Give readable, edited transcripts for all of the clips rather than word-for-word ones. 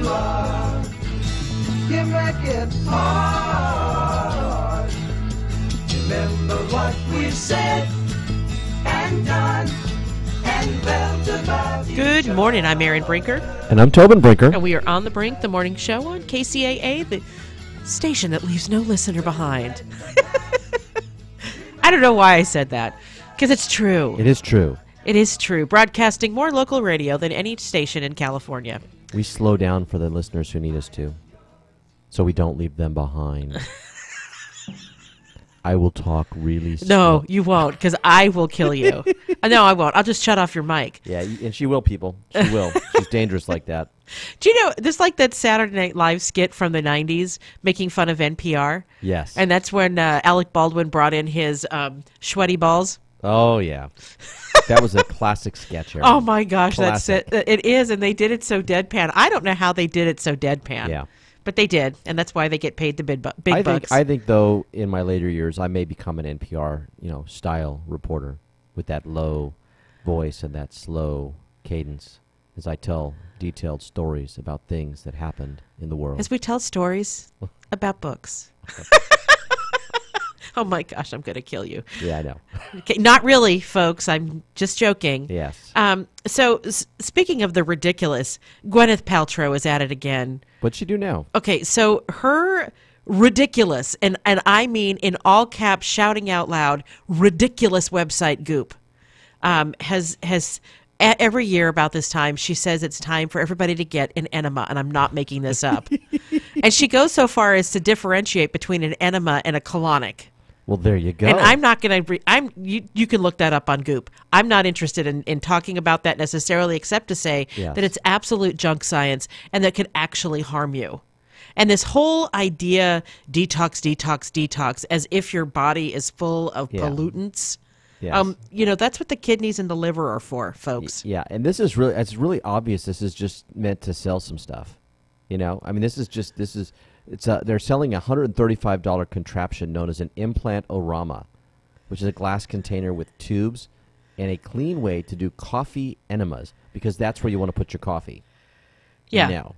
you are. You make it hard. Remember what we've said and done and felt about each Good morning. I'm Erin Brinker. And I'm Tobin Brinker. And we are on the Brink, the morning show on Kcaa, the station that leaves no listener behind. I don't know why I said that, because it's true. It is true. It is true. Broadcasting more local radio than any station in California. We slow down for the listeners who need us to, so we don't leave them behind. I will talk really slow. No, you won't, because I will kill you. No, I won't. I'll just shut off your mic. Yeah, and she will, people. She will. She's dangerous like that. Do you know, there's like that Saturday Night Live skit from the 90s making fun of NPR? Yes. And that's when Alec Baldwin brought in his sweaty balls. Oh, yeah. That was a classic sketch. Aaron. Oh, my gosh. Classic. That's it. It is, and they did it so deadpan. I don't know how they did it so deadpan. Yeah. But they did, and that's why they get paid the big bucks. I think, though, in my later years, I may become an NPR, style reporter with that low voice and that slow cadence as I tell detailed stories about things that happened in the world. As we tell stories about books. Oh, my gosh, I'm going to kill you. Yeah, I know. Okay, not really, folks. I'm just joking. Yes. So, speaking of the ridiculous, Gwyneth Paltrow is at it again. What'd she do now? Okay, so her ridiculous, and I mean in all caps, shouting out loud, ridiculous website Goop has every year about this time, she says it's time for everybody to get an enema, and I'm not making this up. And she goes so far as to differentiate between an enema and a colonic. Well, there you go. And I'm not going to. You can look that up on Goop. I'm not interested in talking about that necessarily, except to say Yes. that it's absolute junk science and that could actually harm you. And this whole idea, detox, as if your body is full of pollutants. Yes. That's what the kidneys and the liver are for, folks. Yeah, and it's really obvious. This is just meant to sell some stuff. I mean, they're selling a $135 contraption known as an implant-orama, which is a glass container with tubes and a clean way to do coffee enemas, because that's where you want to put your coffee. Yeah. No.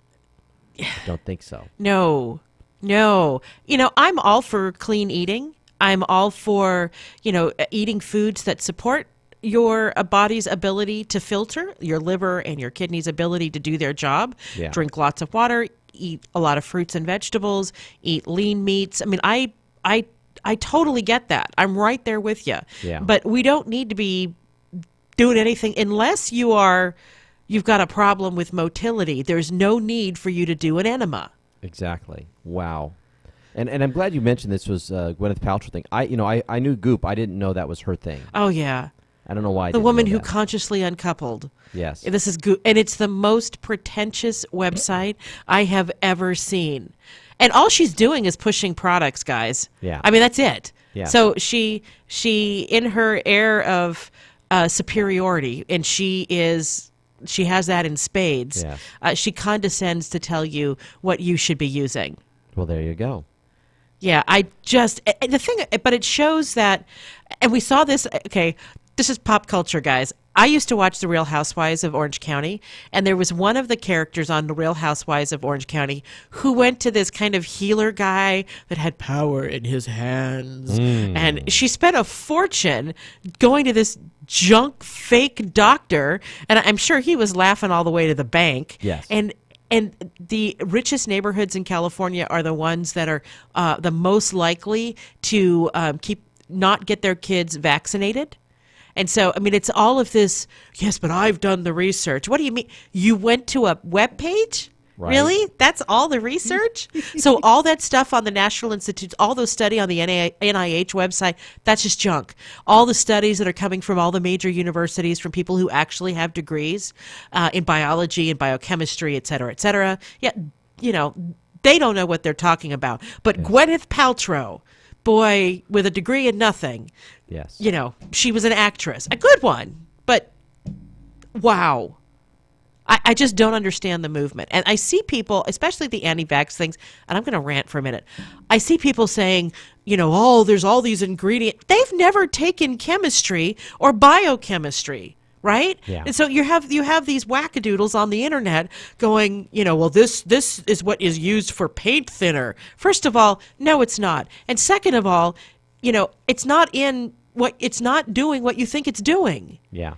Don't think so. No. I'm all for clean eating. I'm all for, eating foods that support your body's ability to filter, your liver and your kidneys' ability to do their job. Yeah. Drink lots of water, eat a lot of fruits and vegetables, eat lean meats. I mean, I totally get that. I'm right there with you. Yeah. But we don't need to be doing anything unless you've got a problem with motility. There's no need for you to do an enema. Exactly. Wow. And I'm glad you mentioned this was Gwyneth Paltrow thing. I knew Goop. I didn't know that was her thing. Oh, yeah. I don't know why. The woman who consciously uncoupled. Yes. This is good. And it's the most pretentious website I have ever seen. And all she's doing is pushing products, guys. Yeah. I mean, that's it. Yeah. So she in her air of superiority, and she has that in spades, Yes. she condescends to tell you what you should be using. Well, there you go. Yeah, but it shows that, and we saw this, okay, this is pop culture, guys. I used to watch The Real Housewives of Orange County, and there was one of the characters on The Real Housewives of Orange County who went to this kind of healer guy that had power in his hands. And she spent a fortune going to this junk fake doctor, and I'm sure he was laughing all the way to the bank. Yes. And the richest neighborhoods in California are the ones that are the most likely to not get their kids vaccinated. And so, I mean, it's all of this, yes, but I've done the research. What do you mean? You went to a web page? Right. Really? That's all the research? So all that stuff on the National Institutes, all those study on the NIH website, that's just junk. All the studies that are coming from all the major universities from people who actually have degrees in biology and biochemistry, et cetera, yeah, they don't know what they're talking about. But Gwyneth Paltrow, boy, with a degree in nothing, yes, she was an actress, a good one, but wow. I just don't understand the movement. And I see people, especially the anti-vax things, and I'm going to rant for a minute. I see people saying, there's all these ingredients. They've never taken chemistry or biochemistry. right? Yeah. And so you have these wackadoodles on the internet going, well, this is what is used for paint thinner. First of all, no, it's not. And second of all, it's not doing what you think it's doing. Yeah.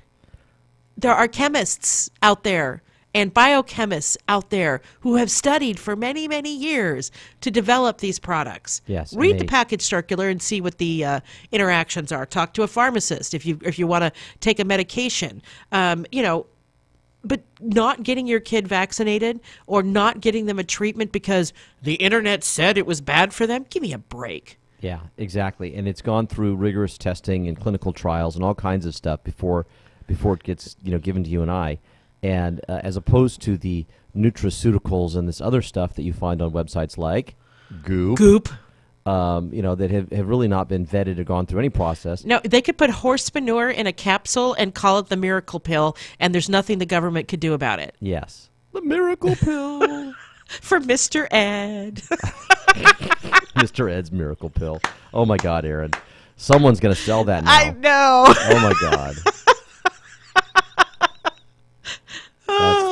There are chemists out there and biochemists out there who have studied for many, many years to develop these products. Yes, Read the package circular and see what the interactions are. Talk to a pharmacist if you want to take a medication. But not getting your kid vaccinated or not getting them a treatment because the internet said it was bad for them, give me a break. Yeah, exactly. And it's gone through rigorous testing and clinical trials and all kinds of stuff before it gets given to you and I. And as opposed to the nutraceuticals and this other stuff that you find on websites like Goop. That have really not been vetted or gone through any process. No, they could put horse manure in a capsule and call it the miracle pill, and there's nothing the government could do about it. Yes. The miracle pill. For Mr. Ed. Mr. Ed's miracle pill. Oh, my God, Aaron. Someone's going to sell that now. I know. Oh, my God.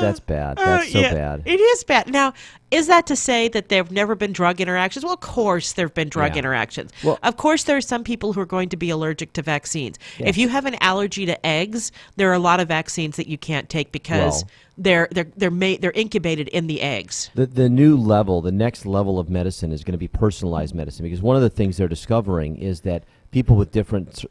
That's bad. That's so bad. It is bad. Now, is that to say that there have never been drug interactions? Well, of course there have been drug interactions. Well, of course there are some people who are going to be allergic to vaccines. Yes. If you have an allergy to eggs, there are a lot of vaccines that you can't take because they're incubated in the eggs. The new level, the next level of medicine is going to be personalized medicine, because one of the things they're discovering is that people with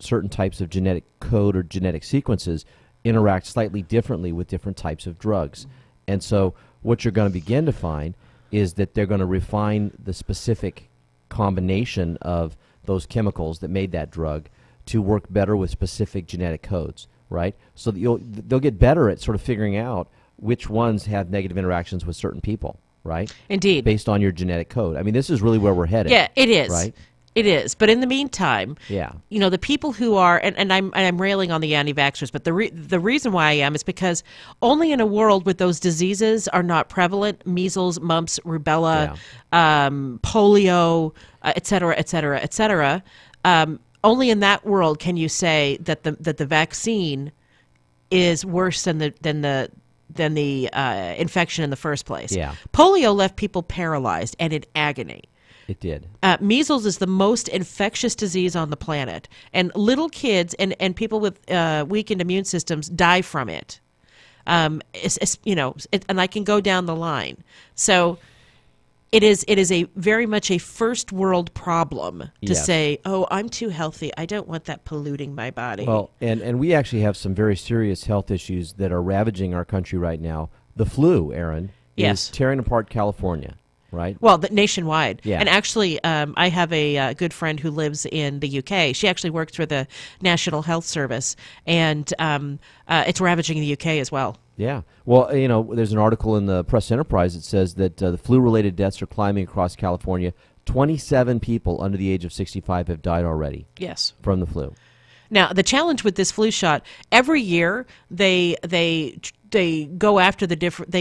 certain types of genetic code or genetic sequences interact slightly differently with different types of drugs. And so what you're going to begin to find is that they're going to refine the specific combination of those chemicals that made that drug to work better with specific genetic codes, right? So that they'll get better at sort of figuring out which ones have negative interactions with certain people, right? Indeed. Based on your genetic code. I mean, this is really where we're headed. Yeah, it is. Right? It is, but in the meantime, yeah, the people who are, and I'm railing on the anti-vaxxers, but the reason why I am is because only in a world where those diseases are not prevalent, measles, mumps, rubella, polio, et cetera, only in that world can you say that the vaccine is worse than the infection in the first place. Yeah. Polio left people paralyzed and in agony. It did. Measles is the most infectious disease on the planet, and little kids and people with weakened immune systems die from it. And I can go down the line. So it is a very much a first world problem to say, oh, I'm too healthy. I don't want that polluting my body. Well, and we actually have some very serious health issues that are ravaging our country right now. The flu, Aaron, is tearing apart California. Right. Well, nationwide. Yeah. And actually, I have a good friend who lives in the UK. She actually works for the National Health Service, and it's ravaging the UK as well. Yeah. Well, there's an article in the Press Enterprise that says that the flu-related deaths are climbing across California. 27 people under the age of 65 have died already. Yes. From the flu. Now, the challenge with this flu shot, every year they go after the different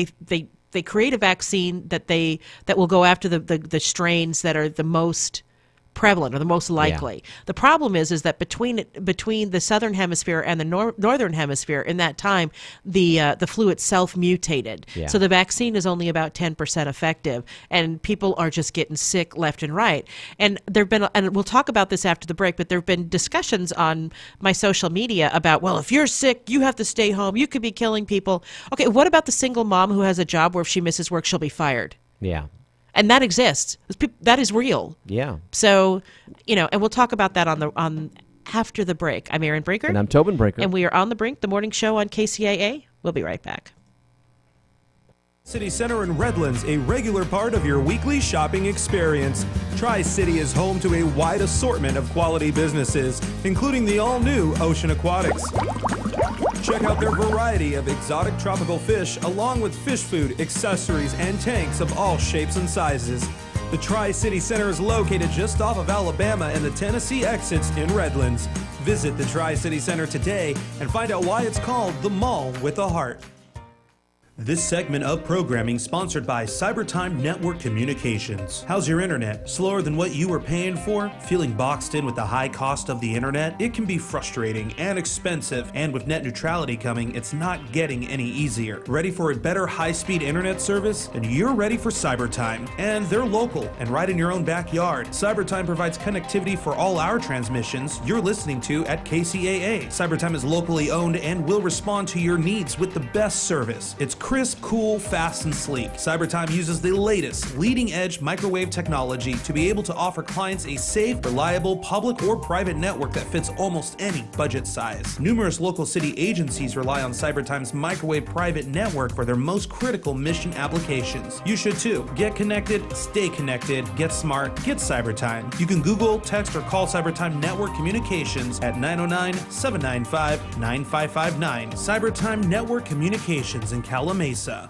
they create a vaccine that will go after the strains that are the most prevalent or the most likely. Yeah. The problem is that between the southern hemisphere and the northern hemisphere, in that time, the flu itself mutated. Yeah. So the vaccine is only about 10% effective, and people are just getting sick left and right. And and we'll talk about this after the break, but there have been discussions on my social media about, well, if you're sick, you have to stay home. You could be killing people. Okay, what about the single mom who has a job where if she misses work, she'll be fired? Yeah. And that exists. That is real. Yeah. So, and we'll talk about that on after the break. I'm Aaron Brinker. And I'm Tobin Brinker. And we are on the Brink, the morning show on KCAA. We'll be right back. City Center in Redlands, a regular part of your weekly shopping experience. Tri-City is home to a wide assortment of quality businesses, including the all-new Ocean Aquatics. Check out their variety of exotic tropical fish, along with fish food, accessories, and tanks of all shapes and sizes. The Tri-City Center is located just off of Alabama and the Tennessee exits in Redlands. Visit the Tri-City Center today and find out why it's called the Mall with a Heart. This segment of programming sponsored by Cybertime Network Communications. How's your internet? Slower than what you were paying for? Feeling boxed in with the high cost of the internet? It can be frustrating and expensive, and with net neutrality coming, it's not getting any easier. Ready for a better high-speed internet service? Then you're ready for Cybertime. And they're local and right in your own backyard. Cybertime provides connectivity for all our transmissions you're listening to at Kcaa. Cybertime is locally owned and will respond to your needs with the best service. It's crisp, cool, fast, and sleek. Cybertime uses the latest, leading-edge microwave technology to be able to offer clients a safe, reliable, public or private network that fits almost any budget size. Numerous local city agencies rely on Cybertime's microwave private network for their most critical mission applications. You should too. Get connected, stay connected, get smart, get Cybertime. You can Google, text, or call Cybertime Network Communications at 909-795-9559. Cybertime Network Communications in Kalamazoo. Mesa.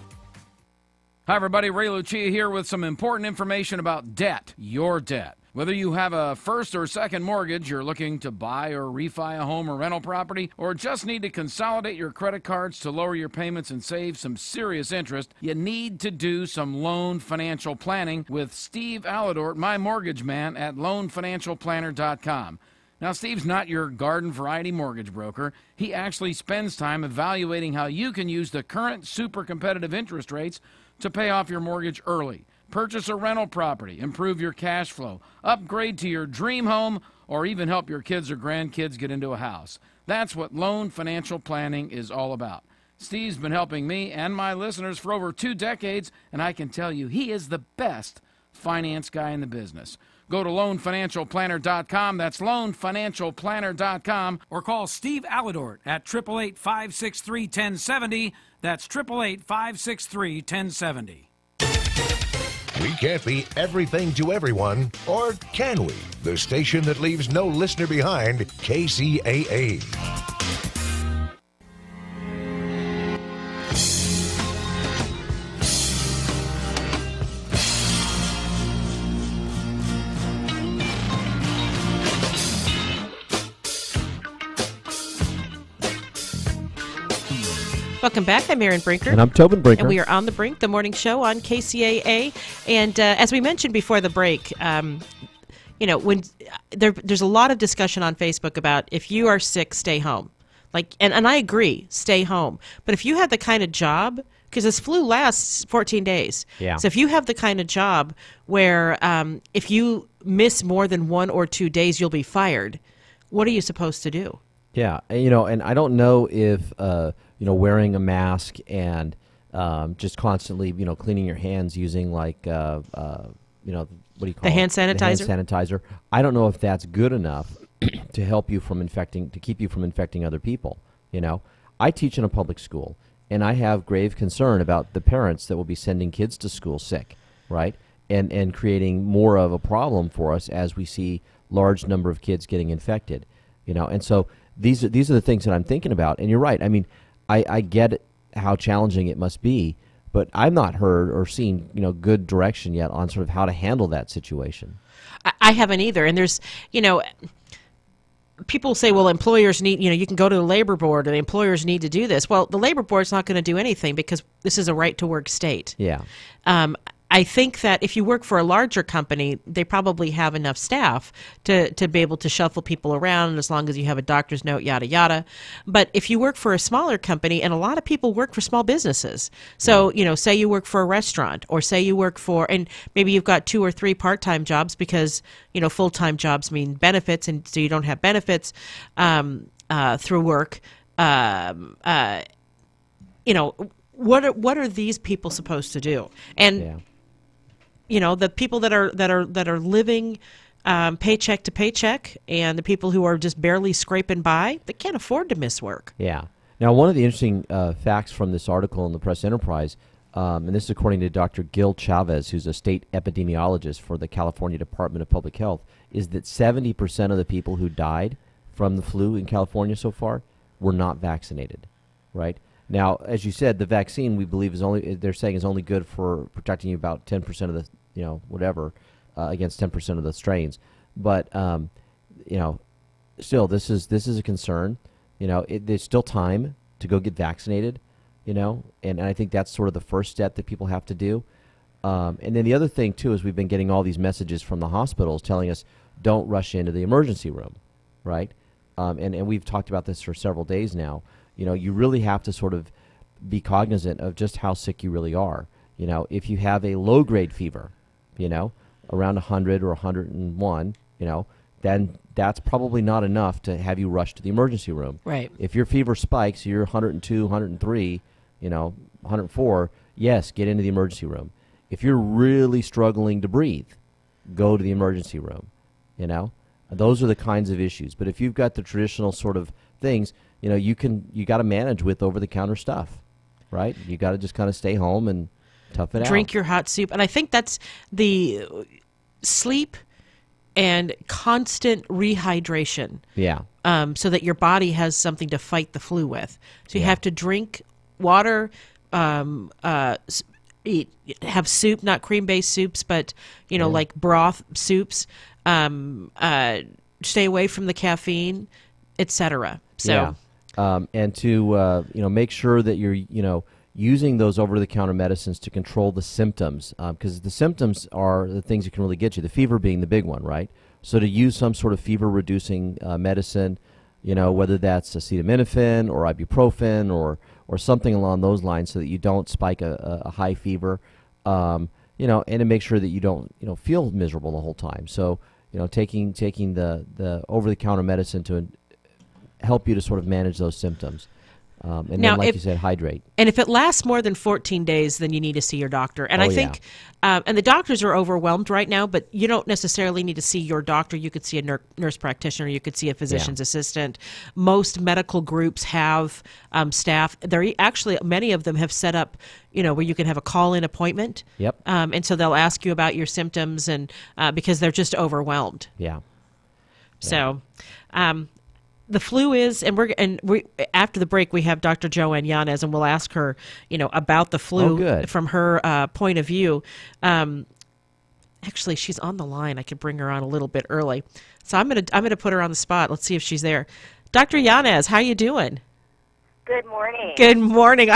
Hi everybody, Ray Lucia here with some important information about debt, your debt. Whether you have a first or second mortgage, you're looking to buy or refi a home or rental property, or just need to consolidate your credit cards to lower your payments and save some serious interest, you need to do some loan financial planning with Steve Alladort, my mortgage man at loanfinancialplanner.com. Now, Steve's not your garden variety mortgage broker. He actually spends time evaluating how you can use the current super competitive interest rates to pay off your mortgage early, purchase a rental property, improve your cash flow, upgrade to your dream home, or even help your kids or grandkids get into a house. That's what loan financial planning is all about. Steve's been helping me and my listeners for over 2 decades, and I can tell you he is the best finance guy in the business. Go to loanfinancialplanner.com. That's loanfinancialplanner.com. Or call Steve Alladort at 888-563-1070. That's 888-563-1070. We can't be everything to everyone, or can we? The station that leaves no listener behind, KCAA. Welcome back. I'm Erin Brinker. And I'm Tobin Brinker. And we are on the Brink, the morning show on KCAA. And as we mentioned before the break, when there's a lot of discussion on Facebook about if you are sick, stay home. And I agree, stay home. But if you have the kind of job, because this flu lasts 14 days. Yeah. So if you have the kind of job where if you miss more than 1 or 2 days, you'll be fired, what are you supposed to do? Yeah, and I don't know if wearing a mask and just constantly cleaning your hands using what do you call The hand sanitizer? The hand sanitizer. I don't know if that's good enough to help you to keep you from infecting other people. I teach in a public school, and I have grave concern about the parents that will be sending kids to school sick, right? And creating more of a problem for us as we see large number of kids getting infected. And so these are the things that I'm thinking about. And you're right. I mean, I get how challenging it must be, but I've not heard or seen good direction yet on sort of how to handle that situation. I haven't either. And there's people say, well, employers need, you can go to the labor board and the employers need to do this. Well, the labor board's not going to do anything because this is a right to work state. Yeah. I think that if you work for a larger company, they probably have enough staff to be able to shuffle people around as long as you have a doctor's note, yada, yada. But if you work for a smaller company, and a lot of people work for small businesses. So, say you work for a restaurant, or say you work and maybe you've got 2 or 3 part-time jobs because, full-time jobs mean benefits, and so you don't have benefits through work. What are these people supposed to do? And the people that are living paycheck to paycheck, and the people who are just barely scraping by, they can't afford to miss work. Yeah. Now, one of the interesting facts from this article in the Press Enterprise, and this is according to Dr. Gil Chavez, who's a state epidemiologist for the California Department of Public Health, is that 70% of the people who died from the flu in California so far were not vaccinated, right? Now, as you said, the vaccine, we believe, they're saying is only good for protecting you about 10% of the, against 10% of the strains. But, still, this is a concern. There's still time to go get vaccinated. and I think that's sort of the first step that people have to do. And then the other thing, too, is we've been getting all these messages from the hospitals telling us don't rush into the emergency room, right? And we've talked about this for several days now. You really have to sort of be cognizant of just how sick you really are. If you have a low-grade fever, around 100 or 101, then that's probably not enough to have you rush to the emergency room. Right. If your fever spikes, you're 102, 103, 104, yes, get into the emergency room. If you're really struggling to breathe, go to the emergency room. Those are the kinds of issues. But if you've got the traditional sort of things, you got to manage with over-the-counter stuff, right? You got to just kind of stay home and tough it out. Drink your hot soup. And I think that's the sleep and constant rehydration. Yeah. So that your body has something to fight the flu with. So you have to drink water, have soup, not cream-based soups, but, like broth soups, stay away from the caffeine, etc. So, and to, make sure that you're, using those over-the-counter medicines to control the symptoms, because the symptoms are the things that can really get you, the fever being the big one, right? So to use some sort of fever-reducing medicine, whether that's acetaminophen or ibuprofen or something along those lines so that you don't spike a high fever, and to make sure that you don't, feel miserable the whole time. So, taking the over-the-counter medicine to help you to sort of manage those symptoms. And now, then, like you said, hydrate. And if it lasts more than 14 days, then you need to see your doctor. And I think, and the doctors are overwhelmed right now, but you don't necessarily need to see your doctor. You could see a nurse practitioner. You could see a physician's assistant. Most medical groups have staff. Actually, many of them have set up, where you can have a call-in appointment. Yep. And so they'll ask you about your symptoms, and because they're just overwhelmed. Yeah. So, the flu is, and we after the break we have Dr. Joanne Yanez, and we'll ask her, about the flu from her point of view. Actually, she's on the line. I could bring her on a little bit early, so I'm gonna put her on the spot. Let's see if she's there. Dr. Yanez, how you doing? Good morning. Good morning.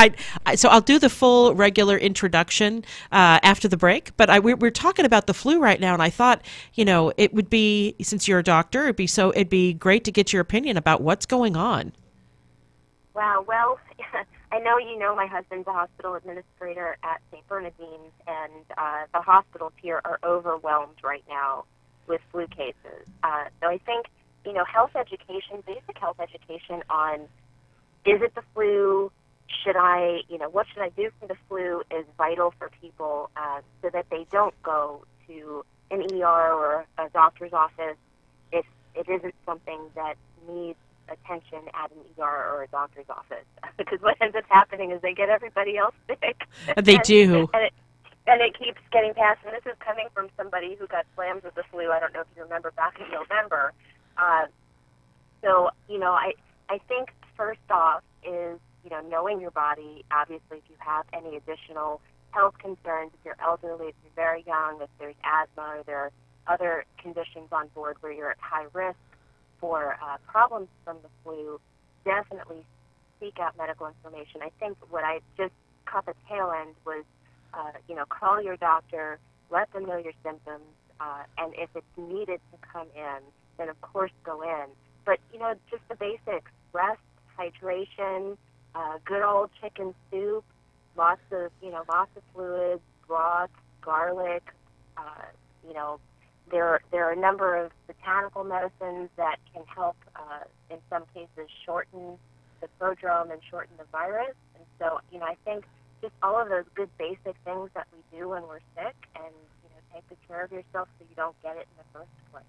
So I'll do the full regular introduction after the break, but we're talking about the flu right now, and I thought, it would be, since you're a doctor, it'd be great to get your opinion about what's going on. Wow. Well, I know my husband's a hospital administrator at St. Bernardine's, and the hospitals here are overwhelmed right now with flu cases. So I think, health education, basic health education on is it the flu? What should I do for the flu is vital for people so that they don't go to an ER or a doctor's office if it isn't something that needs attention at an ER or a doctor's office. Because what ends up happening is they get everybody else sick. They do. And it keeps getting passed. And this is coming from somebody who got slammed with the flu. I don't know if you remember back in November. I think first off is, knowing your body. Obviously, if you have any additional health concerns, if you're elderly, if you're very young, if there's asthma, or there are other conditions on board where you're at high risk for problems from the flu, definitely seek out medical information. I think what I just caught the tail end was, call your doctor, let them know your symptoms, and if it's needed to come in, then of course go in. But, just the basics, rest, hydration, good old chicken soup, lots of fluids, broth, garlic. There are a number of botanical medicines that can help, in some cases, shorten the prodrome and shorten the virus. And so, I think just all of those good basic things that we do when we're sick, and take good care of yourself so you don't get it in the first place.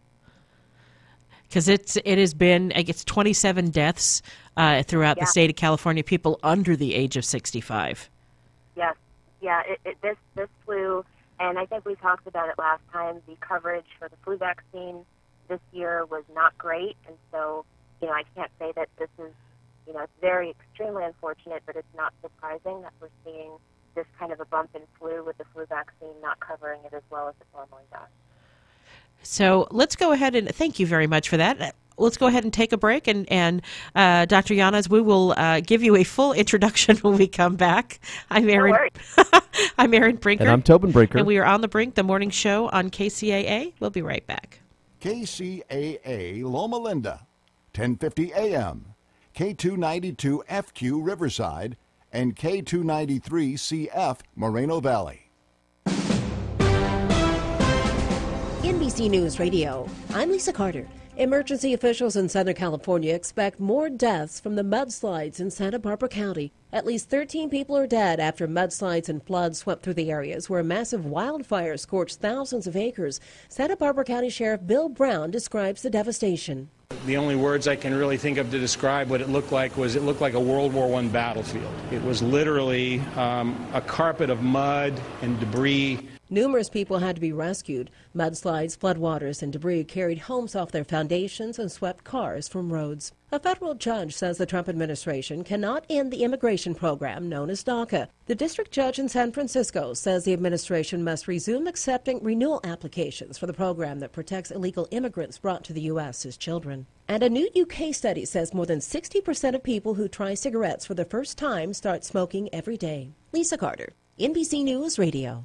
Because it has been, I guess, 27 deaths throughout the state of California, people under the age of 65. Yes, this flu, and I think we talked about it last time. The coverage for the flu vaccine this year was not great, and so I can't say that this is it's very extremely unfortunate, but it's not surprising that we're seeing this kind of a bump in flu with the flu vaccine not covering it as well as it normally does. So let's go ahead and thank you very much for that. let's go ahead and take a break. And Dr. Yanas, we will give you a full introduction when we come back. I'm Erin. I'm Erin Brinker. And I'm Tobin Brinker. And we are on the Brink, the morning show on KCAA. We'll be right back. KCAA Loma Linda, 1050 AM, K292 FQ Riverside, and K293 CF Moreno Valley. NBC News Radio. I'm Lisa Carter. Emergency officials in Southern California expect more deaths from the mudslides in Santa Barbara County. At least 13 people are dead after mudslides and floods swept through the areas where massive wildfires scorched thousands of acres. Santa Barbara County Sheriff Bill Brown describes the devastation. The only words I can really think of to describe what it looked like was it looked like a World War I battlefield. It was literally a carpet of mud and debris. Numerous people had to be rescued. Mudslides, floodwaters, and debris carried homes off their foundations and swept cars from roads. A federal judge says the Trump administration cannot end the immigration program known as DACA. The district judge in San Francisco says the administration must resume accepting renewal applications for the program that protects illegal immigrants brought to the U.S. as children. And a new UK study says more than 60% of people who try cigarettes for the first time start smoking every day. Lisa Carter, NBC News Radio.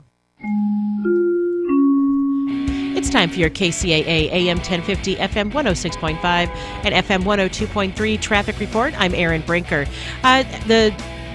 It's time for your KCAA AM 1050, FM 106.5, and FM 102.3 traffic report. I'm Erin Brinker.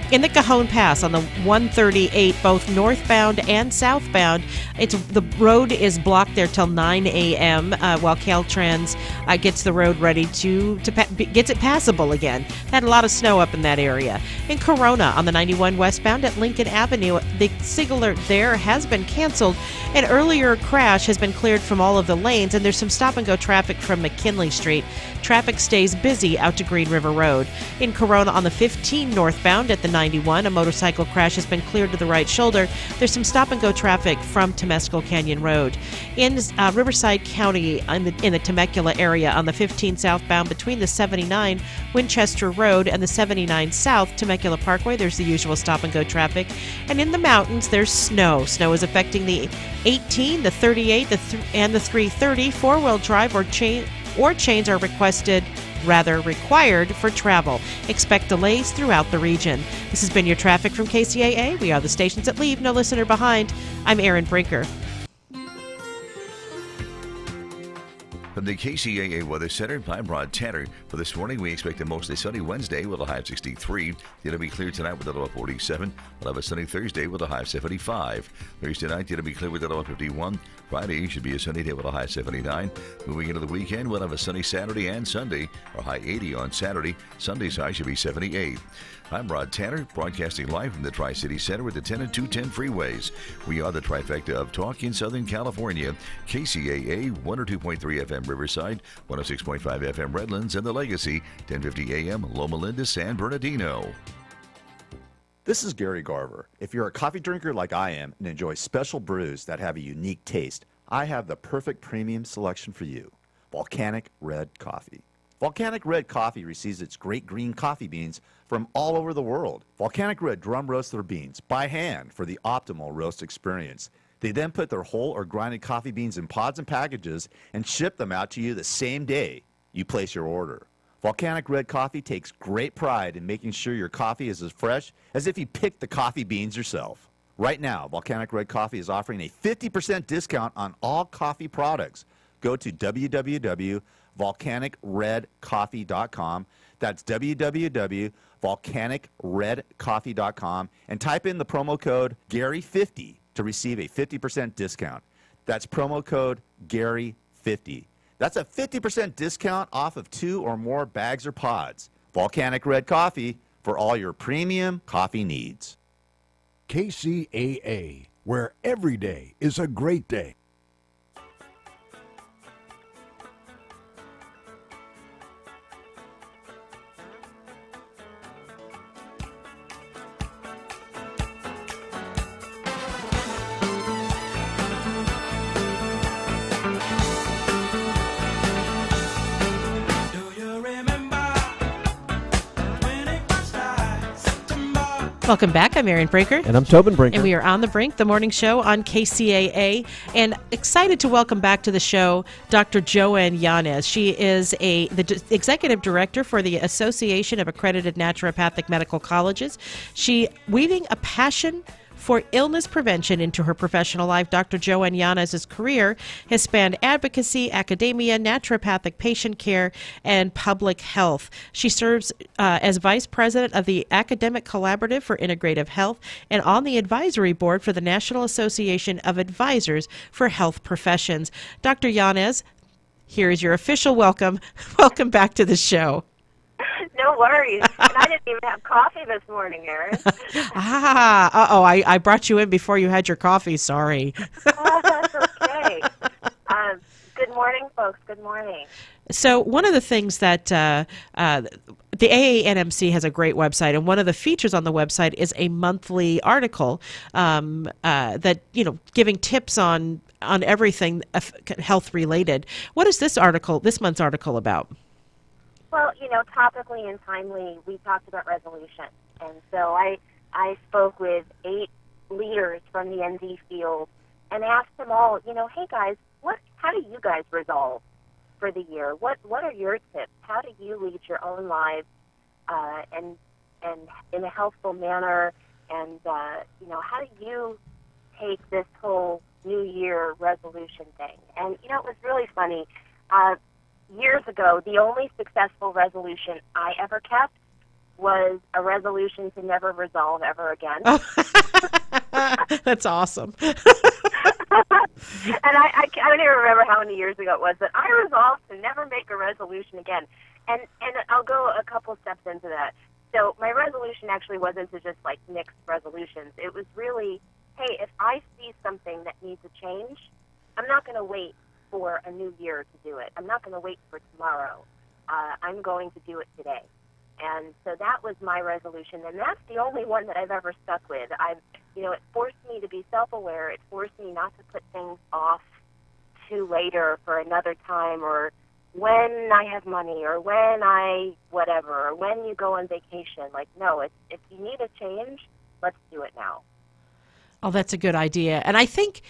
In the Cajon Pass on the 138, both northbound and southbound, the road is blocked there till 9 a.m. While Caltrans gets the road ready gets it passable again. Had a lot of snow up in that area. In Corona on the 91 westbound at Lincoln Avenue, the SIG alert there has been canceled. An earlier crash has been cleared from all of the lanes, and there's some stop-and-go traffic from McKinley Street. Traffic stays busy out to Green River Road. In Corona on the 15 northbound at the 91, a motorcycle crash has been cleared to the right shoulder. There's some stop-and-go traffic from Temescal Canyon Road. In Riverside County, in the Temecula area, on the 15 southbound between the 79 Winchester Road and the 79 South Temecula Parkway, there's the usual stop-and-go traffic. And in the mountains, there's snow. Snow is affecting the 18, the 38, and the 330. Four-wheel drive or chains are required for travel. Expect delays throughout the region. This has been your traffic from KCAA. We are the stations that leave no listener behind. I'm Erin Brinker. From the KCAA Weather Center, I'm Rod Tanner. For this morning, we expect a mostly sunny Wednesday with a high of 63. It'll be clear tonight with a low of 47. We'll have a sunny Thursday with a high of 75. Thursday night, it'll be clear with a low of 51. Friday should be a sunny day with a high of 79. Moving into the weekend, we'll have a sunny Saturday and Sunday. Our high 80 on Saturday. Sunday's high should be 78. I'm Rod Tanner, broadcasting live from the Tri-City Center with the 10 and 210 freeways. We are the trifecta of talk in Southern California. KCAA 102.3 FM Riverside, 106.5 FM Redlands, and the Legacy, 1050 AM Loma Linda, San Bernardino. This is Gary Garver. If you're a coffee drinker like I am and enjoy special brews that have a unique taste, I have the perfect premium selection for you, Volcanic Red Coffee. Volcanic Red Coffee receives its great green coffee beans from all over the world. Volcanic Red drum roasts their beans by hand for the optimal roast experience. They then put their whole or grinded coffee beans in pods and packages and ship them out to you the same day you place your order. Volcanic Red Coffee takes great pride in making sure your coffee is as fresh as if you picked the coffee beans yourself. Right now, Volcanic Red Coffee is offering a 50% discount on all coffee products. Go to www.volcanicredcoffee.com. That's www.volcanicredcoffee.com and type in the promo code GARY50 to receive a 50% discount. That's promo code GARY50. That's a 50% discount off of 2 or more bags or pods. Volcanic Red Coffee for all your premium coffee needs. KCAA, where every day is a great day. Welcome back. I'm Marion Brinker. And I'm Tobin Brinker. And we are on the Brink, the morning show on KCAA. And excited to welcome back to the show Dr. Joanne Yanez. She is the executive director for the Association of Accredited Naturopathic Medical Colleges. She weaving a passion for illness prevention into her professional life. Dr. Joanne Yanez's career has spanned advocacy, academia, naturopathic patient care, and public health. She serves as vice president of the Academic Collaborative for Integrative Health and on the advisory board for the National Association of Advisors for Health Professions. Dr. Yanez, here is your official welcome. Welcome back to the show. No worries. And I didn't even have coffee this morning, Erin. I brought you in before you had your coffee. Sorry. That's okay. Good morning, folks. Good morning. So one of the things that the AANMC has a great website, and one of the features on the website is a monthly article that, giving tips on everything health related. What is this month's article about? Well, topically and timely, we talked about resolution. And so I spoke with 8 leaders from the ND field and asked them all, hey guys, how do you guys resolve for the year? What are your tips? How do you lead your own lives and in a healthful manner? And how do you take this whole New Year resolution thing? And it was really funny. Years ago, the only successful resolution I ever kept was a resolution to never resolve ever again. That's awesome. And I don't even remember how many years ago it was, but I resolved to never make a resolution again. And I'll go a couple steps into that. So my resolution actually wasn't to just mix resolutions. It was really, hey, if I see something that needs a change, I'm not going to wait for a new year to do it. I'm not going to wait for tomorrow. I'm going to do it today. And so that was my resolution, and that's the only one that I've ever stuck with. It forced me to be self-aware. It forced me not to put things off to later for another time, or when I have money, or when or when you go on vacation. No, if you need a change, let's do it now. Oh, that's a good idea. And I think,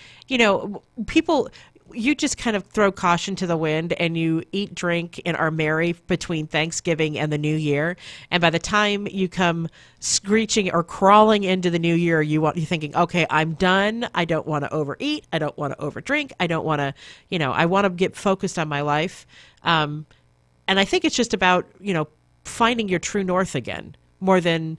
people, you just kind of throw caution to the wind and you eat, drink, and are merry between Thanksgiving and the New Year. And by the time you come screeching or crawling into the New Year, you're thinking, okay, I'm done. I don't want to overeat. I don't want to overdrink. I don't want to, I want to get focused on my life. And I think it's just about, finding your true north again, more than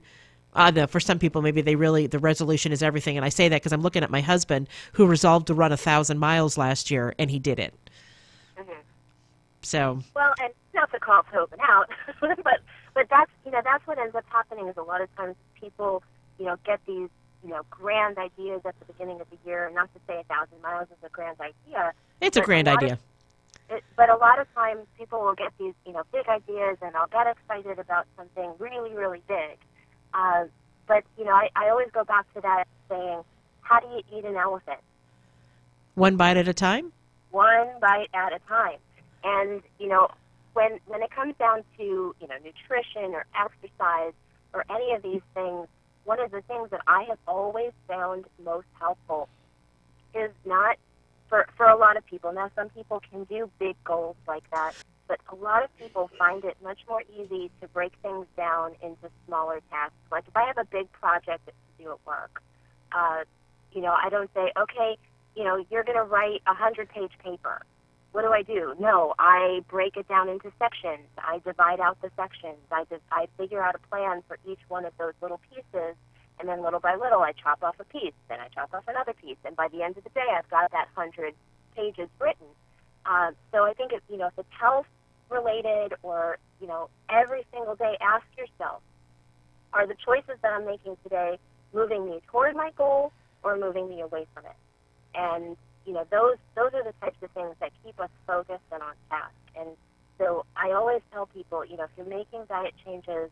for some people, maybe the resolution is everything. And I say that because I'm looking at my husband, who resolved to run 1,000 miles last year, and he did it. Mm-hmm. So. Well, and not to call Tobin out, but that's what ends up happening is a lot of times people, get these, grand ideas at the beginning of the year. Not to say 1,000 miles is a grand idea. It's a grand idea. But a lot of times people will get these, big ideas, and I'll get excited about something really, really big. But, I always go back to that saying, how do you eat an elephant? One bite at a time? One bite at a time. And, when it comes down to, nutrition or exercise or any of these things, one of the things that I have always found most helpful is not, for a lot of people, now some people can do big goals like that, but a lot of people find it much more easy to break things down into smaller tasks. Like if I have a big project to do at work, I don't say, okay, you're going to write a 100-page paper. What do? No, I break it down into sections. I divide out the sections. I figure out a plan for each one of those little pieces, and then little by little I chop off a piece, then I chop off another piece, and by the end of the day I've got that 100 pages written. So I think if it's health related or, every single day ask yourself, are the choices that I'm making today moving me toward my goal or moving me away from it? And, those are the types of things that keep us focused and on task. And so I always tell people, if you're making diet changes,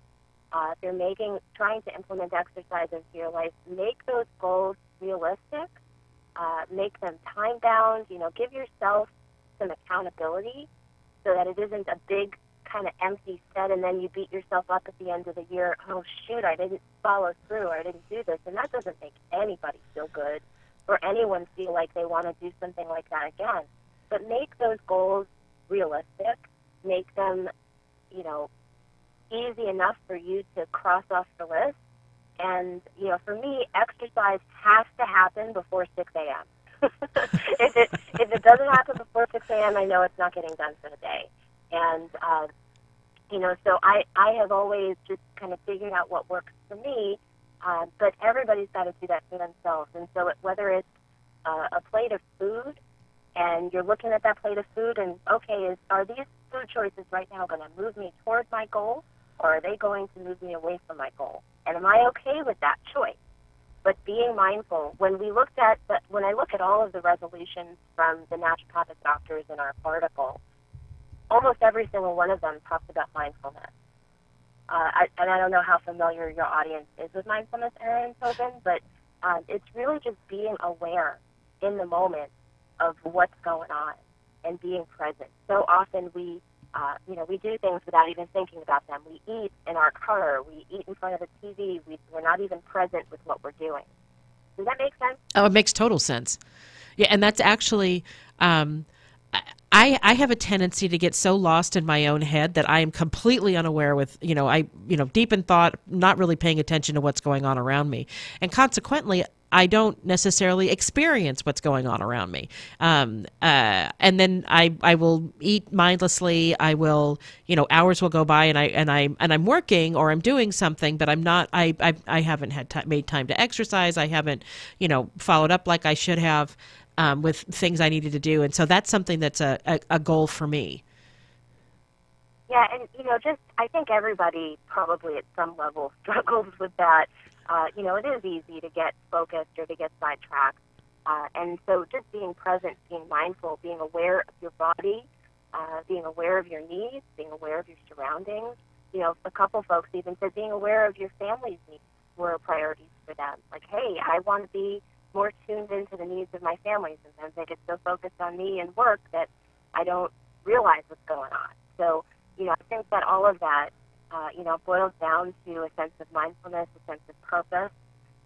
if you're trying to implement exercise into your life, make those goals realistic, make them time bound, give yourself some accountability so that it isn't a big kind of empty set, and then you beat yourself up at the end of the year, oh, shoot, I didn't follow through, or I didn't do this, and that doesn't make anybody feel good or anyone feel like they want to do something like that again. But make those goals realistic, make them, you know, easy enough for you to cross off the list. And, you know, for me, exercise has to happen before 6 a.m. if it doesn't happen before 6 a.m., I know it's not getting done for the day. And, you know, so I have always just kind of figured out what works for me, but everybody's got to do that for themselves. And so whether it's a plate of food, and you're looking at that plate of food and, okay, are these food choices right now going to move me toward my goal, or are they going to move me away from my goal? And am I okay with that choice? But being mindful, when I look at all of the resolutions from the naturopathic doctors in our article, almost every single one of them talks about mindfulness. And I don't know how familiar your audience is with mindfulness, Erin Tobin, but it's really just being aware in the moment of what's going on and being present. So often we do things without even thinking about them. We eat in our car. We eat in front of the TV. We're not even present with what we're doing. Does that make sense? Oh, it makes total sense. Yeah, and that's actually, I have a tendency to get so lost in my own head that I am completely unaware with, deep in thought, not really paying attention to what's going on around me. And consequently, I don't necessarily experience what's going on around me. And then I will eat mindlessly. I will, hours will go by and I'm working or I'm doing something, but I'm not, I haven't made time to exercise. I haven't, followed up like I should have, with things I needed to do. And so that's something that's a goal for me. Yeah. And, I think everybody probably at some level struggles with that. It is easy to get focused or to get sidetracked. And so just being present, being mindful, being aware of your body, being aware of your needs, being aware of your surroundings. A couple folks even said being aware of your family's needs were priorities for them. Like, hey, I want to be more tuned into the needs of my family. Sometimes I get so focused on me and work that I don't realize what's going on. So, I think that all of that boils down to a sense of mindfulness, a sense of purpose,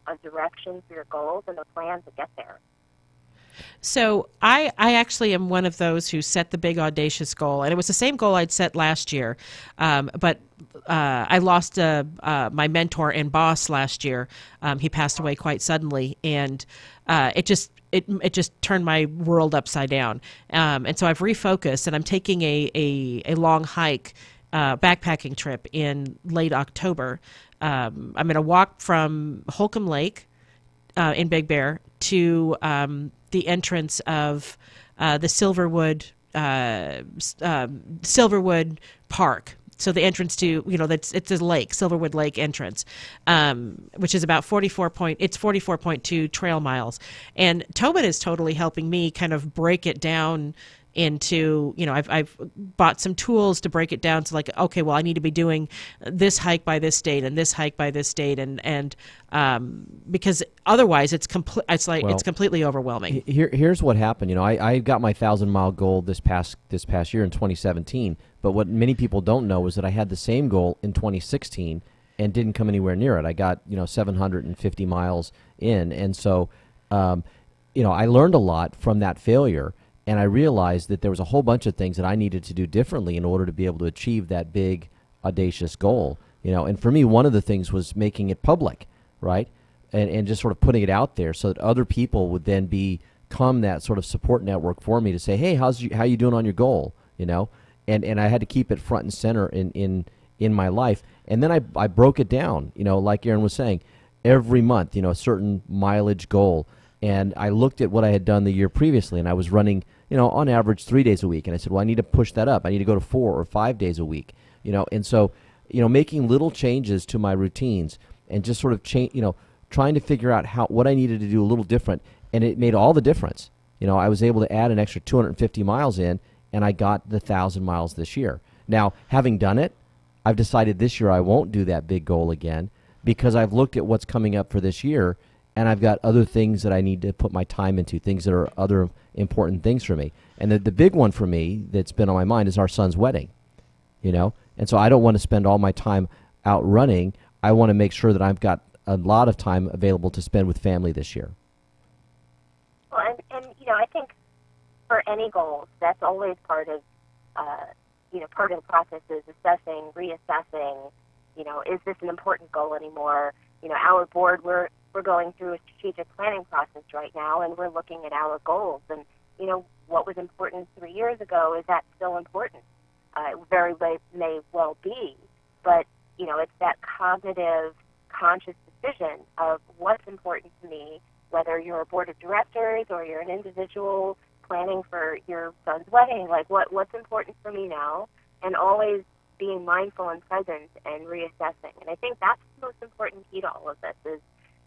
a direction for your goals, and a plan to get there. So I actually am one of those who set the big audacious goal, and it was the same goal I'd set last year, but I lost my mentor and boss last year. He passed away quite suddenly, and it just turned my world upside down. And so I've refocused, and I'm taking a long hike. Backpacking trip in late October. I'm going to walk from Holcomb Lake in Big Bear to the entrance of the Silverwood Park. So the entrance to, it's a lake, Silverwood Lake entrance, which is about 44.2 trail miles. And Tobin is totally helping me kind of break it down into, I've bought some tools to break it down to like, okay, well, I need to be doing this hike by this date and this hike by this date. And because otherwise it's completely overwhelming. Here's what happened. I got my 1,000-mile goal this past year in 2017. But what many people don't know is that I had the same goal in 2016 and didn't come anywhere near it. I got, 750 miles in. And so, I learned a lot from that failure. And I realized that there was a whole bunch of things that I needed to do differently in order to be able to achieve that big, audacious goal. And for me, one of the things was making it public, right? And just sort of putting it out there so that other people would then become that sort of support network for me to say, hey, how you doing on your goal? And I had to keep it front and center in my life. And then I broke it down, like Erin was saying, every month, a certain mileage goal. And I looked at what I had done the year previously, and I was running, on average 3 days a week. And I said, well, I need to push that up. I need to go to 4 or 5 days a week, And so, making little changes to my routines and just sort of trying to figure out what I needed to do a little different. And it made all the difference. I was able to add an extra 250 miles in, and I got the 1,000 miles this year. Now, having done it, I've decided this year I won't do that big goal again because I've looked at what's coming up for this year. And I've got other things that I need to put my time into, things that are other important things for me. And the big one for me that's been on my mind is our son's wedding. you know? And so I don't want to spend all my time out running. I want to make sure that I've got a lot of time available to spend with family this year. Well, and you know, I think for any goals, that's always part of, part of the process is assessing, reassessing, you know, is this an important goal anymore? You know, our board, we're going through a strategic planning process right now, and we're looking at our goals. And, you know, what was important 3 years ago, is that still important? It very may well be, but, you know, it's that cognitive, conscious decision of what's important to me, whether you're a board of directors or you're an individual planning for your son's wedding, like what's important for me now, and always being mindful and present and reassessing. And I think that's the most important key to all of this is,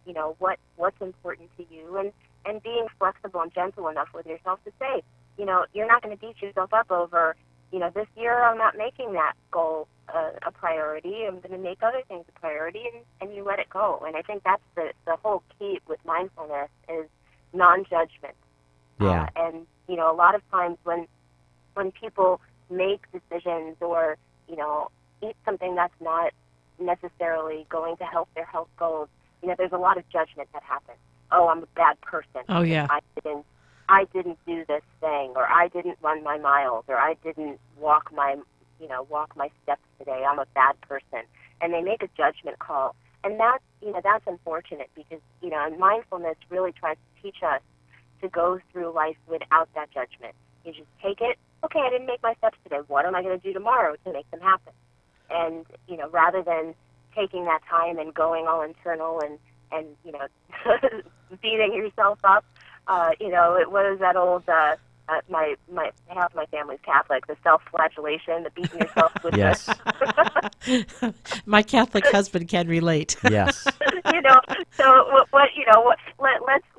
you know, what's important to you, and being flexible and gentle enough with yourself to say, you know, you're not going to beat yourself up over, you know, this year I'm not making that goal a priority. I'm going to make other things a priority, and you let it go. And I think that's the whole key with mindfulness is non-judgment. Yeah. And, you know, a lot of times when people make decisions or, you know, eat something that's not necessarily going to help their health goals, you know, there's a lot of judgment that happens. Oh, I'm a bad person. Oh, yeah. I didn't do this thing, or I didn't run my miles, or I didn't walk my steps today. I'm a bad person. And they make a judgment call. And that's unfortunate because, you know, mindfulness really tries to teach us to go through life without that judgment. You just take it, okay, I didn't make my steps today. What am I going to do tomorrow to make them happen? And, you know, rather than taking that time and going all internal and you know, beating yourself up, you know, what is that old, half my family's Catholic, the self-flagellation, the beating yourself with Yes. My Catholic husband can relate. Yes. You know, so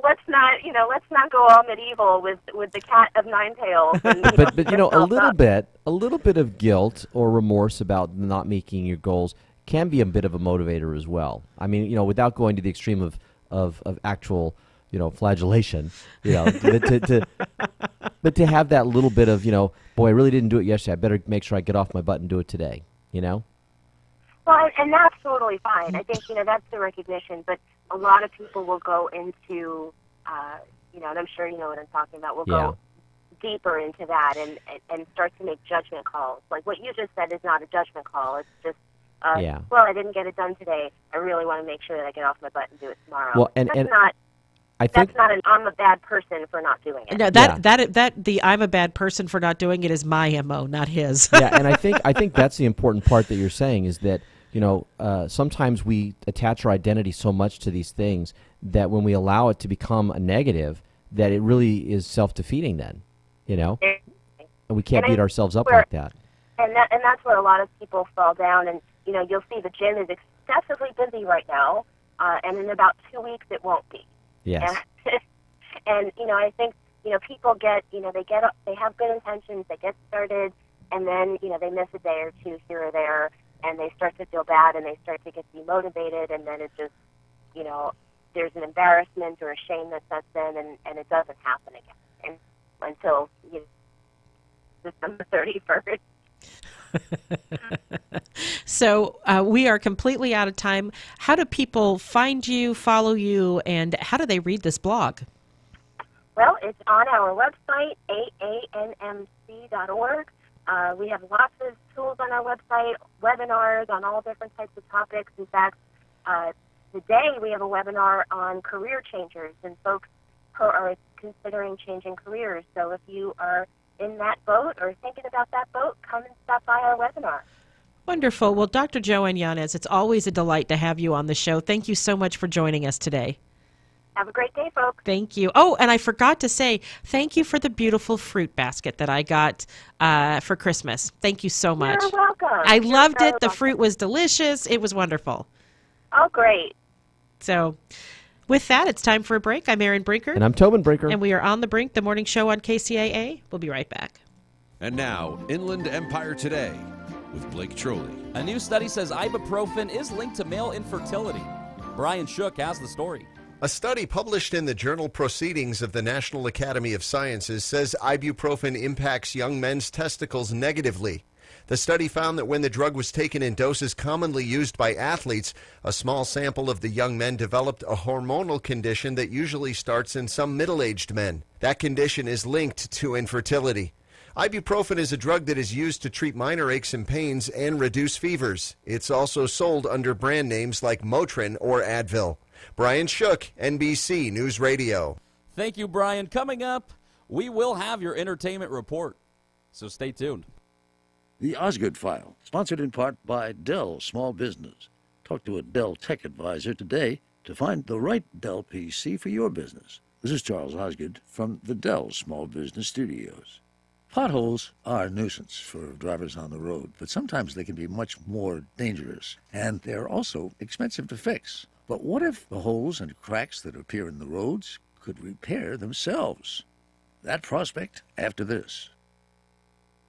let's not go all medieval with the cat of nine tails. And, But you know, a little bit of guilt or remorse about not meeting your goals can be a bit of a motivator as well. I mean, you know, without going to the extreme of actual, you know, flagellation, you know, but to have that little bit of, you know, boy, I really didn't do it yesterday. I better make sure I get off my butt and do it today, you know? Well, and that's totally fine. I think, you know, that's the recognition, but a lot of people will go into, you know, and I'm sure you know what I'm talking about, will go deeper into that and start to make judgment calls. Like what you just said is not a judgment call. It's just, well, I didn't get it done today. I really want to make sure that I get off my butt and do it tomorrow. Well, that's not an I'm a bad person for not doing it. No, the I'm a bad person for not doing it is my MO, not his. Yeah, and I think that's the important part that you're saying is that, you know, sometimes we attach our identity so much to these things that when we allow it to become a negative, that it really is self-defeating then, you know? And we can't beat ourselves up like that. And that's where a lot of people fall down. And, you know, you'll see the gym is excessively busy right now, and in about 2 weeks it won't be. Yes. And you know, I think, you know, people get, you know, they have good intentions, they get started, and then, you know, they miss a day or two here or there, and they start to feel bad, and they start to get demotivated, and then it just, you know, there's an embarrassment or a shame that sets in, and it doesn't happen again until, you know, December 31st. So we are completely out of time. How do people find you, follow you, and how do they read this blog? Well, it's on our website, aanmc.org. We have lots of tools on our website, webinars on all different types of topics. In fact, today we have a webinar on career changers and folks who are considering changing careers. So if you are in that boat or thinking about that boat, come and stop by our webinar. Wonderful. Well, Dr. Joanne Yanez, it's always a delight to have you on the show. Thank you so much for joining us today. Have a great day, folks. Thank you. Oh, and I forgot to say, thank you for the beautiful fruit basket that I got for Christmas. Thank you so much. You're welcome. I loved it. The fruit was delicious. It was wonderful. Oh, great. So with that, it's time for a break. I'm Erin Brinker. And I'm Tobin Brinker. And we are on the Brink, the morning show on KCAA. We'll be right back. And now, Inland Empire Today with Blake Trolley. A new study says ibuprofen is linked to male infertility. Brian Shook has the story. A study published in the journal Proceedings of the National Academy of Sciences says ibuprofen impacts young men's testicles negatively. The study found that when the drug was taken in doses commonly used by athletes, a small sample of the young men developed a hormonal condition that usually starts in some middle-aged men. That condition is linked to infertility. Ibuprofen is a drug that is used to treat minor aches and pains and reduce fevers. It's also sold under brand names like Motrin or Advil. Brian Shook, NBC News Radio. Thank you, Brian. Coming up, we will have your entertainment report, so stay tuned. The Osgood File, sponsored in part by Dell Small Business. Talk to a Dell Tech Advisor today to find the right Dell PC for your business. This is Charles Osgood from the Dell Small Business Studios. Potholes are a nuisance for drivers on the road, but sometimes they can be much more dangerous, and they're also expensive to fix. But what if the holes and cracks that appear in the roads could repair themselves? That prospect after this.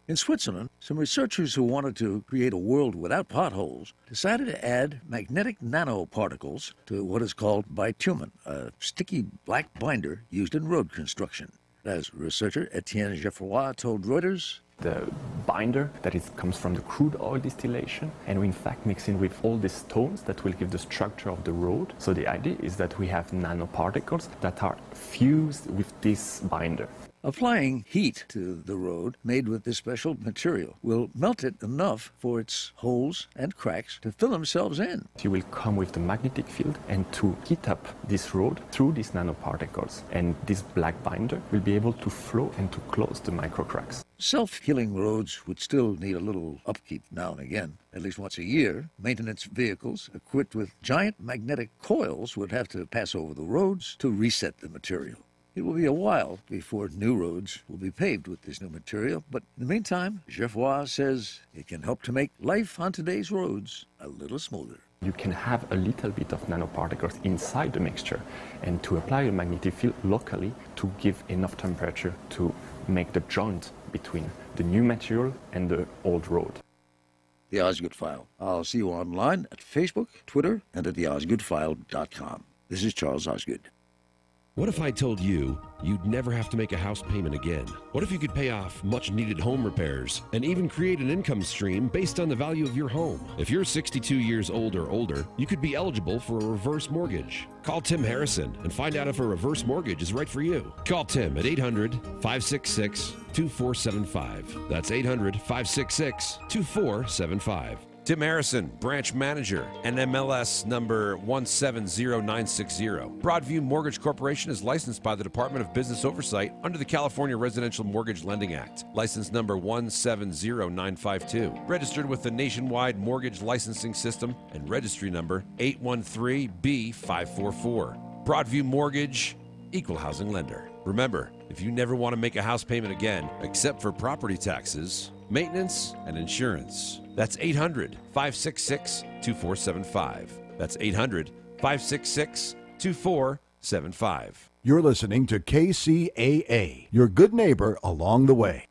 In Switzerland, some researchers who wanted to create a world without potholes decided to add magnetic nanoparticles to what is called bitumen, a sticky black binder used in road construction. As researcher Etienne Geoffroy told Reuters, the binder comes from the crude oil distillation, and we in fact mix in with all these stones that will give the structure of the road. So the idea is that we have nanoparticles that are fused with this binder. Applying heat to the road made with this special material will melt it enough for its holes and cracks to fill themselves in. You will come with the magnetic field and to heat up this road through these nanoparticles, and this black binder will be able to flow and to close the micro cracks. Self-healing roads would still need a little upkeep now and again. At least once a year, maintenance vehicles equipped with giant magnetic coils would have to pass over the roads to reset the material. It will be a while before new roads will be paved with this new material, but in the meantime, Geoffroy says it can help to make life on today's roads a little smoother. You can have a little bit of nanoparticles inside the mixture, and to apply a magnetic field locally to give enough temperature to make the joint between the new material and the old road. The Osgood File. I'll see you online at Facebook, Twitter, and at theosgoodfile.com. This is Charles Osgood. What if I told you you'd never have to make a house payment again? What if you could pay off much-needed home repairs and even create an income stream based on the value of your home? If you're 62 years old or older, you could be eligible for a reverse mortgage. Call Tim Harrison and find out if a reverse mortgage is right for you. Call Tim at 800-566-2475. That's 800-566-2475. Tim Harrison, branch manager, NMLS number 170960. Broadview Mortgage Corporation is licensed by the Department of Business Oversight under the California Residential Mortgage Lending Act. License number 170952. Registered with the Nationwide Mortgage Licensing System and registry number 813B544. Broadview Mortgage, equal housing lender. Remember, if you never want to make a house payment again, except for property taxes, maintenance, and insurance, that's 800-566-2475. That's 800-566-2475. You're listening to KCAA, your good neighbor along the way.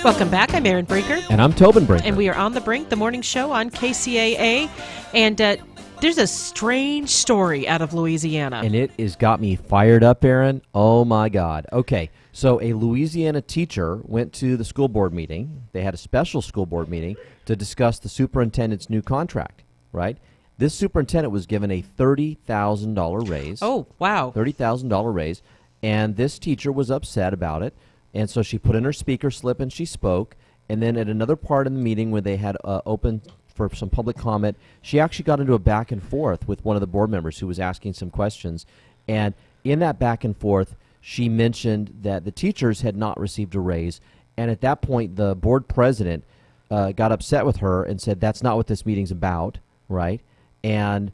Welcome back. I'm Erin Brinker. And I'm Tobin Brinker. And we are on the brink, the morning show on KCAA. And there's a strange story out of Louisiana. And it has got me fired up, Erin. Oh, my God. Okay, so a Louisiana teacher went to the school board meeting. They had a special school board meeting to discuss the superintendent's new contract, right? This superintendent was given a $30,000 raise. Oh, wow. $30,000 raise. And this teacher was upset about it. And so she put in her speaker slip and she spoke. And then at another part of the meeting where they had open for some public comment, she actually got into a back and forth with one of the board members who was asking some questions. And in that back and forth, she mentioned that the teachers had not received a raise. And at that point, the board president got upset with her and said, that's not what this meeting's about, right? And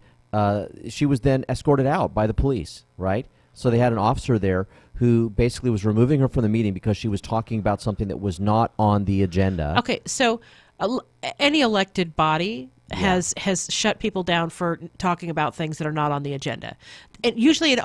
she was then escorted out by the police, right? So they had an officer there who basically was removing her from the meeting because she was talking about something that was not on the agenda. Okay, so any elected body has shut people down for talking about things that are not on the agenda. And usually in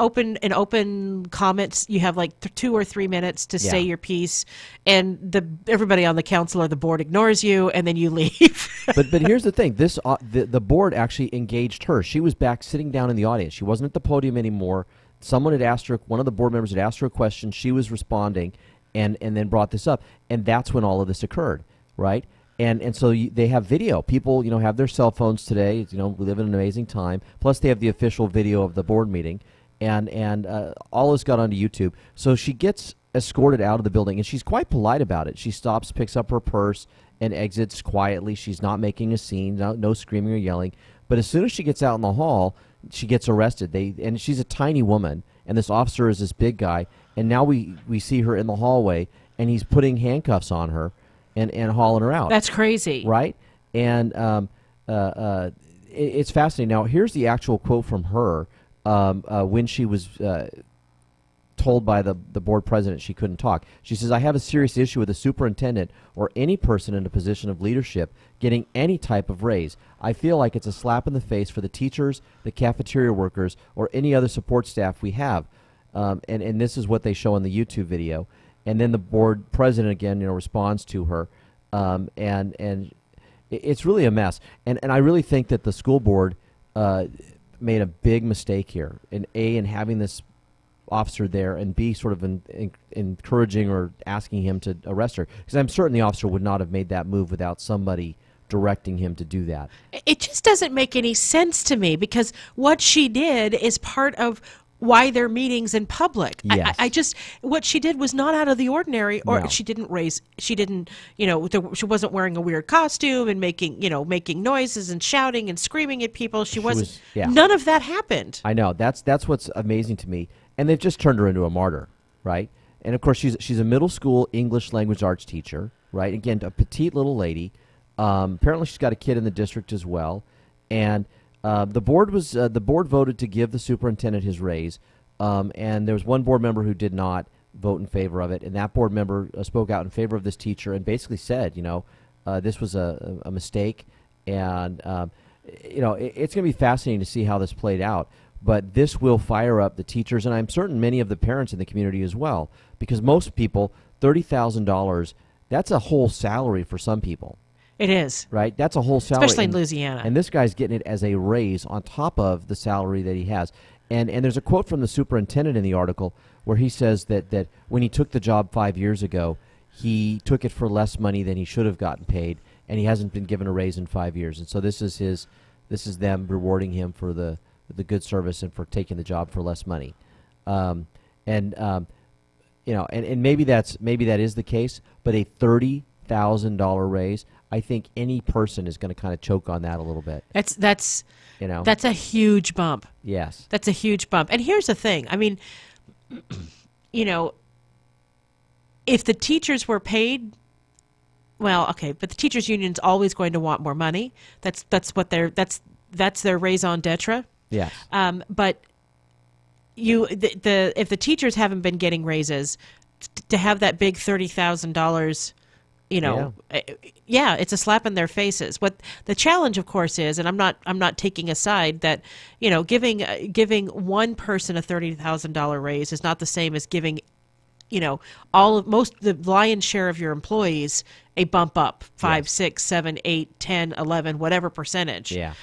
open comments, you have like 2 or 3 minutes to say your piece, and everybody on the council or the board ignores you, and then you leave. but here's the thing: the board actually engaged her. She was back sitting down in the audience. She wasn't at the podium anymore. Someone had asked her. One of the board members had asked her a question. She was responding, and then brought this up, and that's when all of this occurred, right? And so they have video. People, have their cell phones today. We live in an amazing time. Plus, they have the official video of the board meeting, and all this got onto YouTube. So she gets escorted out of the building, and she's quite polite about it. She stops, picks up her purse, and exits quietly. She's not making a scene, no screaming or yelling. But as soon as she gets out in the hall, she gets arrested. And she's a tiny woman, and this officer is this big guy. And now we see her in the hallway, and he's putting handcuffs on her. And hauling her out. That's crazy. Right? And it's fascinating. Now, here's the actual quote from her when she was told by the board president she couldn't talk. She says, "I have a serious issue with the superintendent or any person in a position of leadership getting any type of raise. I feel like it's a slap in the face for the teachers, the cafeteria workers, or any other support staff we have." And this is what they show in the YouTube video. And then the board president again, responds to her, and it's really a mess. And I really think that the school board made a big mistake here. In having this officer there, and B, sort of encouraging or asking him to arrest her, because I'm certain the officer would not have made that move without somebody directing him to do that. It just doesn't make any sense to me, because what she did is part of why they're meetings in public. Yes. I just, what she did was not out of the ordinary, or No. she wasn't wearing a weird costume and making noises and shouting and screaming at people. She wasn't, none of that happened. I know. That's what's amazing to me. And they've just turned her into a martyr, right? And of course, she's a middle school English language arts teacher, right? Again, a petite little lady. Apparently she's got a kid in the district as well. And the board voted to give the superintendent his raise, and there was one board member who did not vote in favor of it, and that board member spoke out in favor of this teacher and basically said, this was a mistake, and it's going to be fascinating to see how this played out. But this will fire up the teachers, and I'm certain many of the parents in the community as well, because most people, $30,000, that's a whole salary for some people. It is. Right? That's a whole salary. Especially in Louisiana. And this guy's getting it as a raise on top of the salary that he has. And there's a quote from the superintendent in the article where he says that when he took the job 5 years ago, he took it for less money than he should have gotten paid, and he hasn't been given a raise in 5 years. And so this is them rewarding him for the good service and for taking the job for less money. And maybe that is the case, but a $30,000 raise, I think any person is going to kind of choke on that a little bit. That's a huge bump. Yes. That's a huge bump. And here's the thing. I mean, if the teachers were paid, well, okay, but the teachers union's always going to want more money. That's their raison d'etre. Yes. But if the teachers haven't been getting raises, to have that big $30,000, it's a slap in their faces. What the challenge, of course, is, and I'm not taking a side, that giving one person a $30,000 raise is not the same as giving the lion's share of your employees a bump up 5, 6, 7, 8, 10, 11, whatever percentage. Yeah.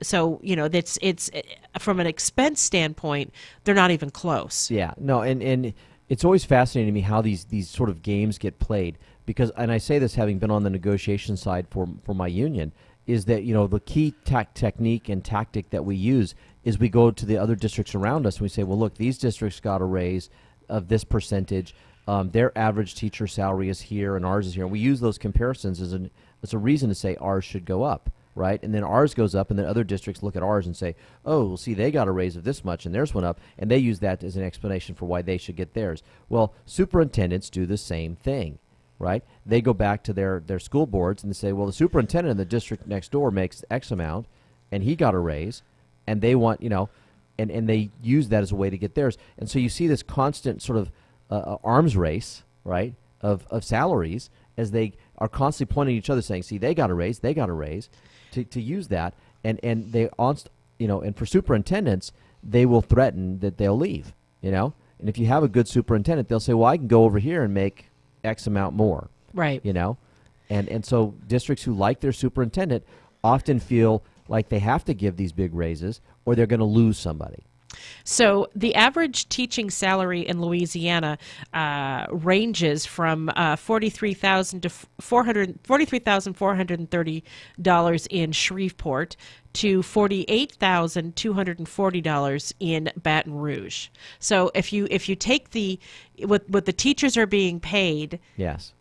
So it's from an expense standpoint, they're not even close. Yeah. No, and it's always fascinating to me how these sort of games get played, because, and I say this having been on the negotiation side for my union, is that the key technique and tactic that we use is we go to the other districts around us and we say, well, look, these districts got a raise of this percentage. Their average teacher salary is here and ours is here. And we use those comparisons as a reason to say ours should go up, right? And then ours goes up, and then other districts look at ours and say, oh, well, see, they got a raise of this much and theirs went up, and they use that as an explanation for why they should get theirs. Well, superintendents do the same thing, right? They go back to their school boards and say, well, the superintendent in the district next door makes X amount, and he got a raise, and they want, and they use that as a way to get theirs. And so you see this constant sort of arms race, right, of salaries, as they are constantly pointing at each other saying, see, they got a raise, to use that, and they and for superintendents, they will threaten that they'll leave, and if you have a good superintendent, they'll say, well, I can go over here and make X amount more, right? And so districts who like their superintendent often feel like they have to give these big raises or they're going to lose somebody. So the average teaching salary in Louisiana ranges from $43,000 to $43,430 in Shreveport to $48,240 in Baton Rouge. So if you take what the teachers are being paid, yes,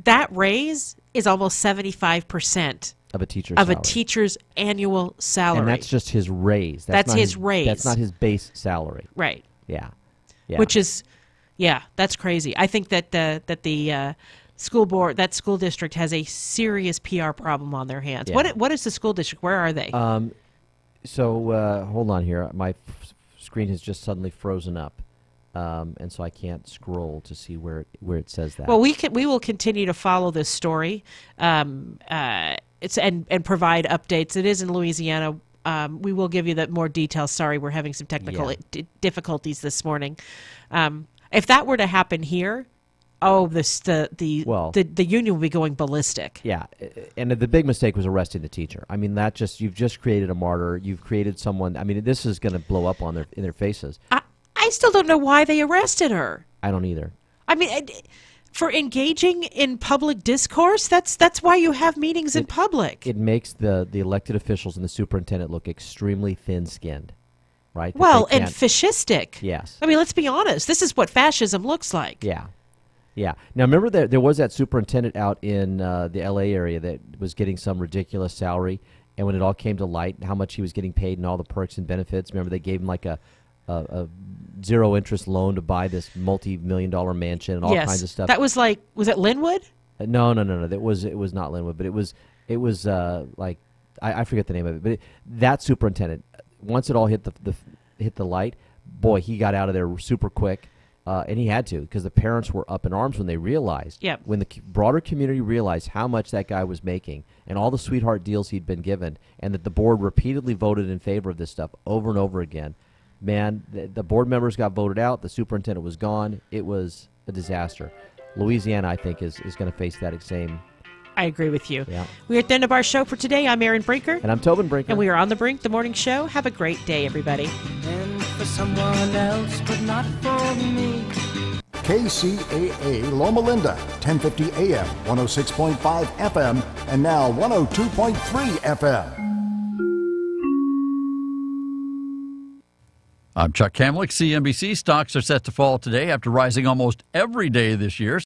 that raise is almost 75%. Of a teacher's salary. A teacher's annual salary. And that's just his raise. That's his raise. That's not his base salary. Right. Yeah. Which is, that's crazy. I think that the school board, that school district, has a serious PR problem on their hands. Yeah. What is the school district? Where are they? So hold on here. My screen has just suddenly frozen up. And so I can't scroll to see where it says that. Well, we will continue to follow this story. And provide updates. It is in Louisiana. We will give you more details. Sorry, we're having some technical difficulties this morning. If that were to happen here, the union will be going ballistic. Yeah, and the big mistake was arresting the teacher. I mean, you've just created a martyr. You've created someone. I mean, this is going to blow up in their faces. I still don't know why they arrested her. I don't either. I mean, for engaging in public discourse, that's why you have meetings in public. It makes the elected officials and the superintendent look extremely thin-skinned, right? Well, and fascistic. Yes. I mean, let's be honest. This is what fascism looks like. Yeah. Yeah. Now, remember there was that superintendent out in the L.A. area that was getting some ridiculous salary, and when it all came to light, how much he was getting paid and all the perks and benefits, remember they gave him like a zero-interest loan to buy this multi-million-dollar mansion and all kinds of stuff. That was was it Linwood? No. It was not Linwood, but it was like I forget the name of it. But that superintendent, once it all hit the light, boy, he got out of there super quick, and he had to because the parents were up in arms when they realized. Yep. When the broader community realized how much that guy was making and all the sweetheart deals he'd been given, and that the board repeatedly voted in favor of this stuff over and over again. Man, the board members got voted out. The superintendent was gone. It was a disaster. Louisiana, I think, is going to face that same. I agree with you. Yeah. We're at the end of our show for today. I'm Erin Brinker. And I'm Tobin Brinker. And we are on The Brink, the morning show. Have a great day, everybody. And for someone else, but not for me. KCAA Loma Linda, 1050 AM, 106.5 FM, and now 102.3 FM. I'm Chuck Kamlick. CNBC stocks are set to fall today after rising almost every day this year.